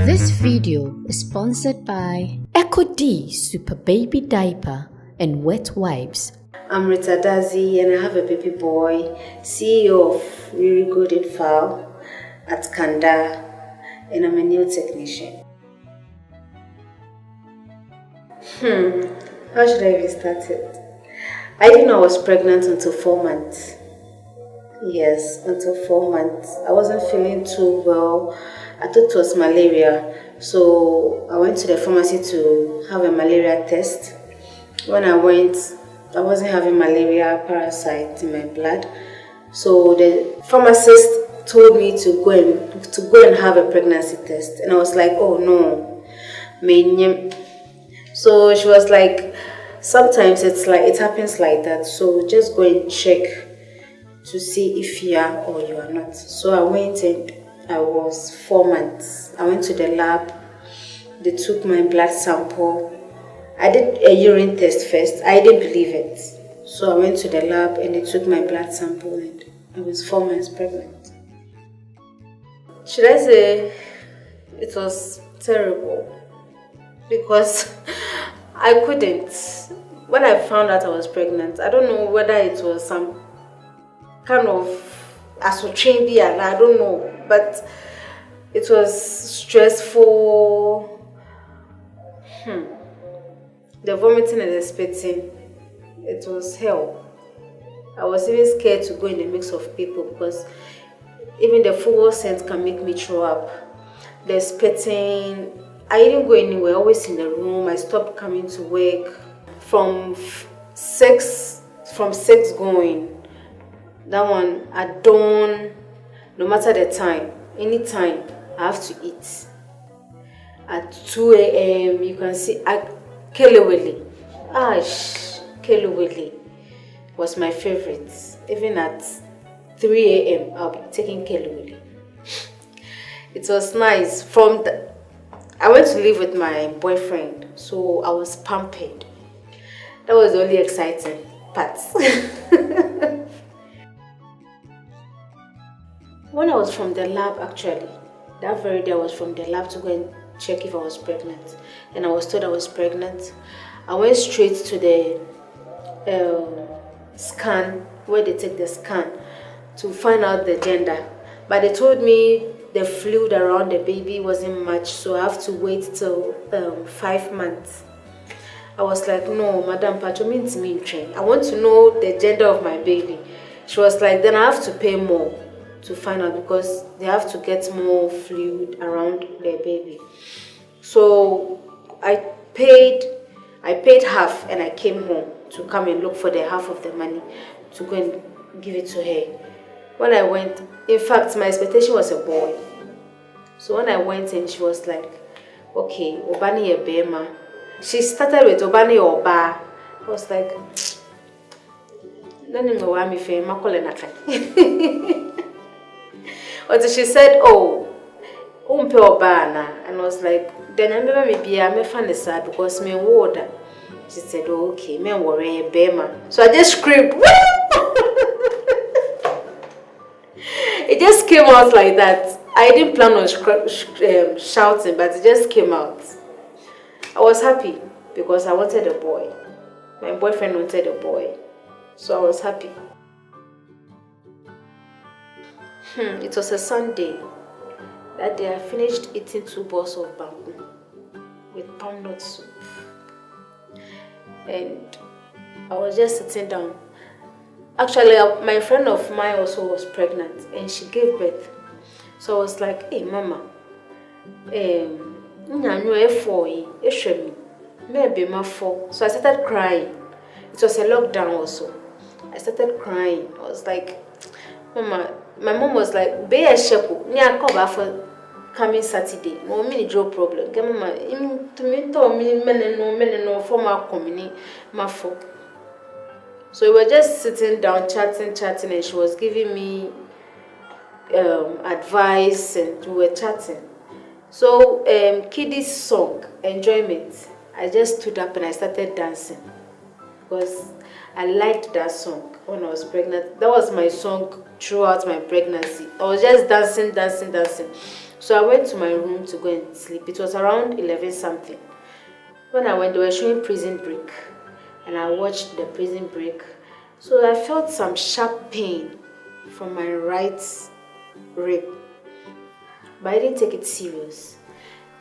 This video is sponsored by Echo D Super Baby Diaper and Wet Wipes. I'm Rita and I have a baby boy, CEO of Really Good Info at Kanda, and I'm a new technician. How should I even start it? I didn't know I was pregnant until 4 months. Yes, until 4 months. I wasn't feeling too well. I thought it was malaria. So I went to the pharmacy to have a malaria test. When I went, I wasn't having malaria parasite in my blood. So the pharmacist told me to go and have a pregnancy test. And I was like, oh no. So she was like, sometimes it happens like that. So just go and check to see if you are or you are not. So I went and I was 4 months. I went to the lab. They took my blood sample. I did a urine test first. I didn't believe it. So I went to the lab and they took my blood sample and I was 4 months pregnant. Should I say it was terrible? Because I couldn't. When I found out I was pregnant, I don't know whether it was some kind of asotrimbi, I don't know, but it was stressful. The vomiting and the spitting, it was hell. I was even scared to go in the mix of people because even the football scent can make me throw up. The spitting, I didn't go anywhere, always in the room. I stopped coming to work. From 6 going, that one at dawn, no matter the time, anytime, I have to eat. At 2 a.m. you can see Kelewele. Kelewele was my favorite. Even at 3 a.m. I'll be taking Kelewele. It was nice. I went to live with my boyfriend, so I was pampered. That was the only exciting part. When I was from the lab, actually, that very day I was from the lab to go and check if I was pregnant. And I was told I was pregnant. I went straight to the scan, where they take the scan, to find out the gender. But they told me the fluid around the baby wasn't much, so I have to wait till 5 months. I was like, no, Madam Pacho, means me train. I want to know the gender of my baby. She was like, then I have to pay more to find out because they have to get more fluid around their baby. So I paid half and I came home to come and look for the half of the money to go and give it to her. When I went, in fact, my expectation was a boy. So when I went in, she was like, okay, Obani Ebema. She started with Obani Oba. I was like, until she said, oh, Umpe Obana. And I was like, then I remember maybe I'm a fan of sad because me water. She said, oh, okay, me worry Bema. So I just screamed, It just came out like that. I didn't plan on shouting, but it just came out. I was happy because I wanted a boy. My boyfriend wanted a boy. So I was happy. It was a Sunday. That day I finished eating 2 bowls of bamboo with palm nut soup. And I was just sitting down. Actually, my friend of mine also was pregnant and she gave birth. So I was like, hey mama, so I started crying. It was a lockdown also. I started crying. I was like, Mama, my mom was like, be a shepu, near cover for coming Saturday. No mini draw problem. Mama, to me, told me, men no, for my community, my folk. So we were just sitting down, chatting, and she was giving me advice and we were chatting. So, Kiddy's song, Enjoyment, I just stood up and I started dancing because I liked that song when I was pregnant. That was my song throughout my pregnancy. I was just dancing. So I went to my room to go and sleep. It was around 11 something. When I went, they were showing Prison Break, and I watched the Prison Break. So I felt some sharp pain from my right rib, but I didn't take it serious.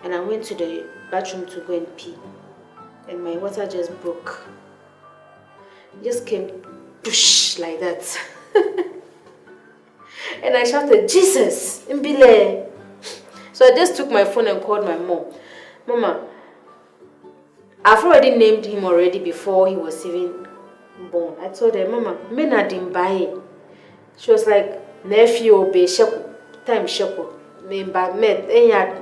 And I went to the bathroom to go and pee, and my water just broke. It just came push like that. And I shouted, "Jesus, Mbile." So I just took my phone and called my mom. Mama, I've already named him already before he was even born. I told her, Mama, Mena Dimbaye. She was like, nephew obe sheku, time sheku. Memba met, enya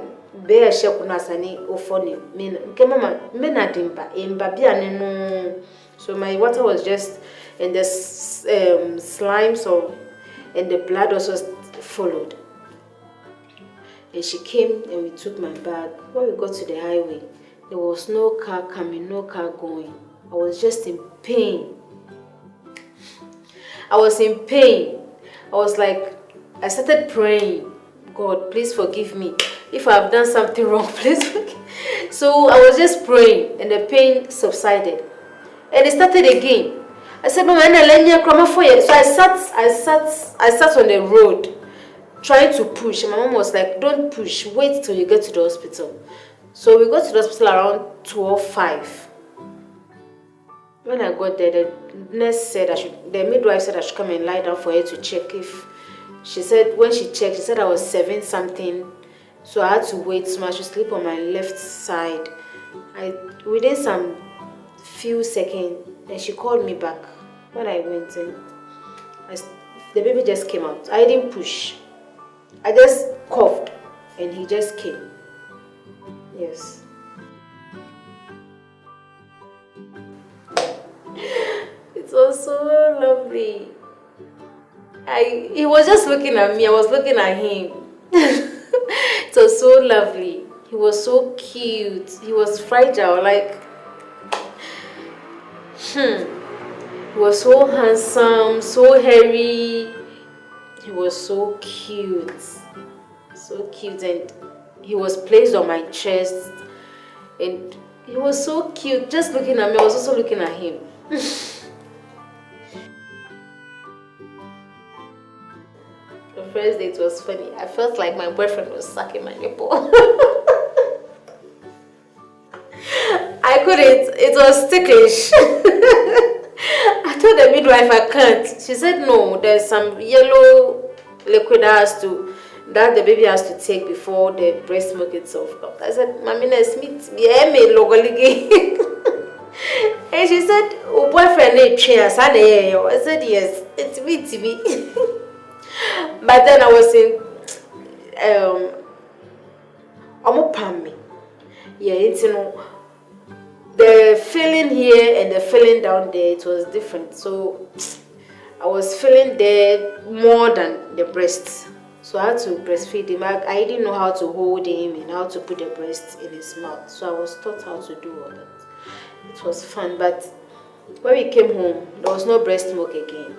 be sheku nasani ofoni. Mama, Mena Dimba, Emba bianenu. So my water was just, and the slimes of, and the blood also followed. And she came and we took my bag. When we got to the highway, there was no car coming, no car going. I was just in pain. I was in pain. I was like, I started praying, God, please forgive me. If I have done something wrong, please forgive me. So I was just praying and the pain subsided. And it started again. I said, Mama, so I sat on the road trying to push. And my mom was like, don't push, wait till you get to the hospital. So we got to the hospital around 12:05. When I got there, the nurse said the midwife said I should come and lie down for her to check if. She said, when she checked, she said I was 7 something. So I had to wait so I should sleep on my left side. Within some few seconds, and she called me back. When I went in, the baby just came out. I didn't push. I just coughed and he just came. Yes. It was so lovely. He was just looking at me. I was looking at him. It was so lovely. He was so cute. He was fragile. Like, he was so handsome, so hairy. He was so cute. So cute. And he was placed on my chest. And he was so cute. Just looking at me, I was also looking at him. The first day, it was funny. I felt like my boyfriend was sucking my nipple. I couldn't. It was ticklish. I told the midwife I can't. She said no, there's some yellow liquid that the baby has to take before the breast milk itself comes. I said, Mamina Smith, and she said, oh, boyfriend, I said, yes, it's me to me. But then I was in Omopami. Yeah, it's, you know, the feeling here and the feeling down there, it was different. So I was feeling there more than the breast. So I had to breastfeed him. I didn't know how to hold him and how to put the breast in his mouth. So I was taught how to do all that. It was fun. But when we came home, there was no breast milk again.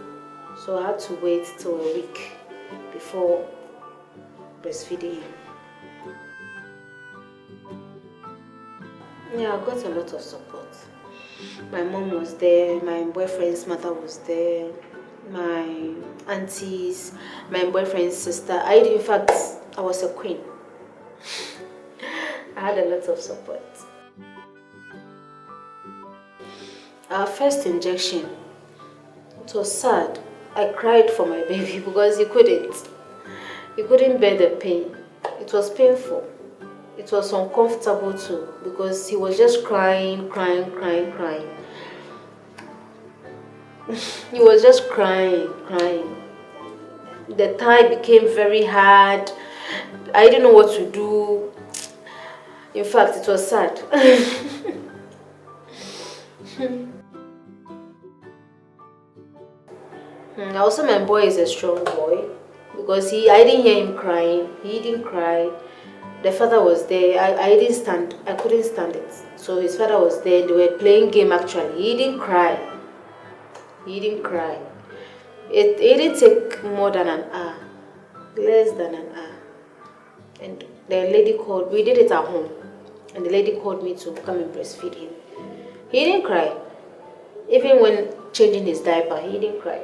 So I had to wait till a week before breastfeeding him. Yeah, I got a lot of support. My mom was there, my boyfriend's mother was there, my aunties, my boyfriend's sister. In fact, I was a queen. I had a lot of support. Our first injection, it was sad. I cried for my baby because he couldn't bear the pain. It was painful. It was uncomfortable too because he was just crying. He was just crying. The thigh became very hard. I didn't know what to do. In fact, it was sad. Also, my boy is a strong boy because I didn't hear him crying. He didn't cry. The father was there. I couldn't stand it. So his father was there. They were playing game actually. He didn't cry. It didn't take more than an hour. Less than an hour. And the lady called. We did it at home, and the lady called me to come and breastfeed him. He didn't cry. Even when changing his diaper, he didn't cry.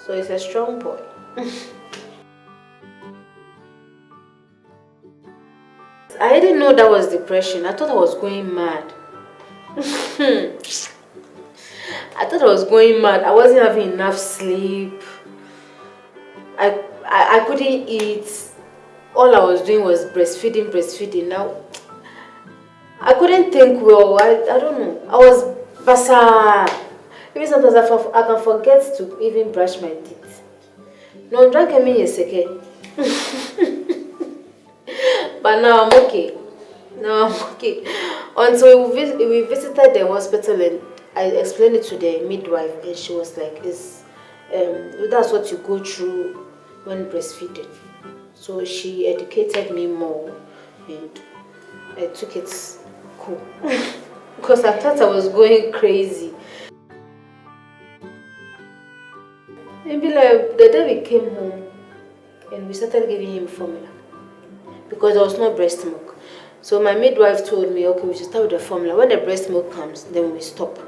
So he's a strong boy. I didn't know that was depression. I thought I was going mad. I thought I was going mad. I wasn't having enough sleep. I couldn't eat. All I was doing was breastfeeding. Now, I couldn't think well. I don't know. I was basa. Even sometimes I can forget to even brush my teeth. No, drink me yeseke. But now I'm okay. Until we visited the hospital and I explained it to the midwife, and she was like, that's what you go through when breastfeeding. So she educated me more, and I took it cool. Because I thought I was going crazy. Maybe like the day we came home and we started giving him formula, because there was no breast milk. So my midwife told me, okay, we should start with the formula. When the breast milk comes, then we stop.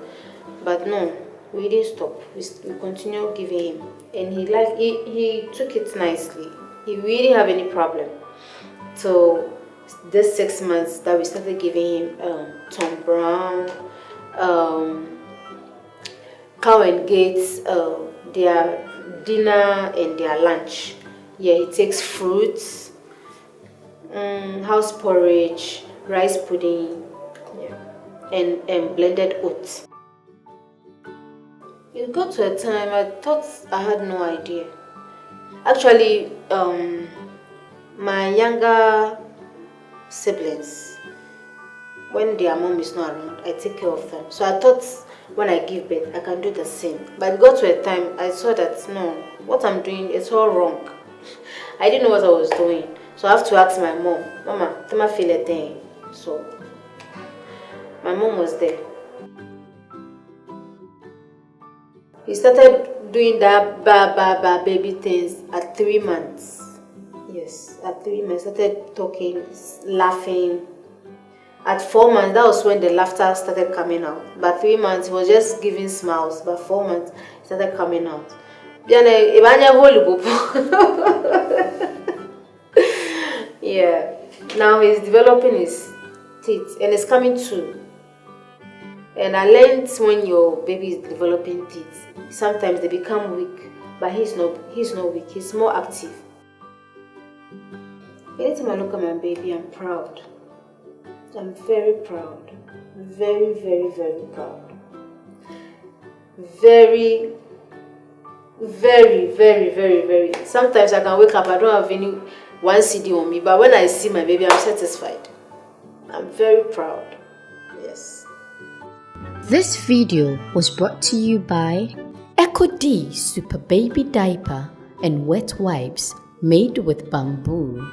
But no, we didn't stop. We continued giving him, and he took it nicely. He really have any problem. So this 6 months that we started giving him Tom Brown, cow and gates, their dinner and their lunch. Yeah, he takes fruits, house porridge, rice pudding, yeah, and blended oats. It got to a time I thought I had no idea. Actually, my younger siblings, when their mom is not around, I take care of them. So I thought when I give birth, I can do the same. But it got to a time I saw that no, what I'm doing is all wrong. I didn't know what I was doing. So I have to ask my mom, Mama, do I feel a thing? So my mom was there. He started doing that baby things at 3 months. Yes, at 3 months, started talking, laughing. At 4 months, that was when the laughter started coming out. But 3 months, he was just giving smiles. But 4 months, it started coming out. Yeah, now he's developing his teeth, and it's coming too. And I learned when your baby is developing teeth, sometimes they become weak, but he's not weak, he's more active. Anytime I look at my baby, I'm proud. I'm very proud. Very, very, very proud. Very, very, very, very, very. Sometimes I can wake up, I don't have any one CD on me, but when I see my baby, I'm satisfied. I'm very proud. Yes. This video was brought to you by Echo D Super Baby Diaper and Wet Wipes made with bamboo.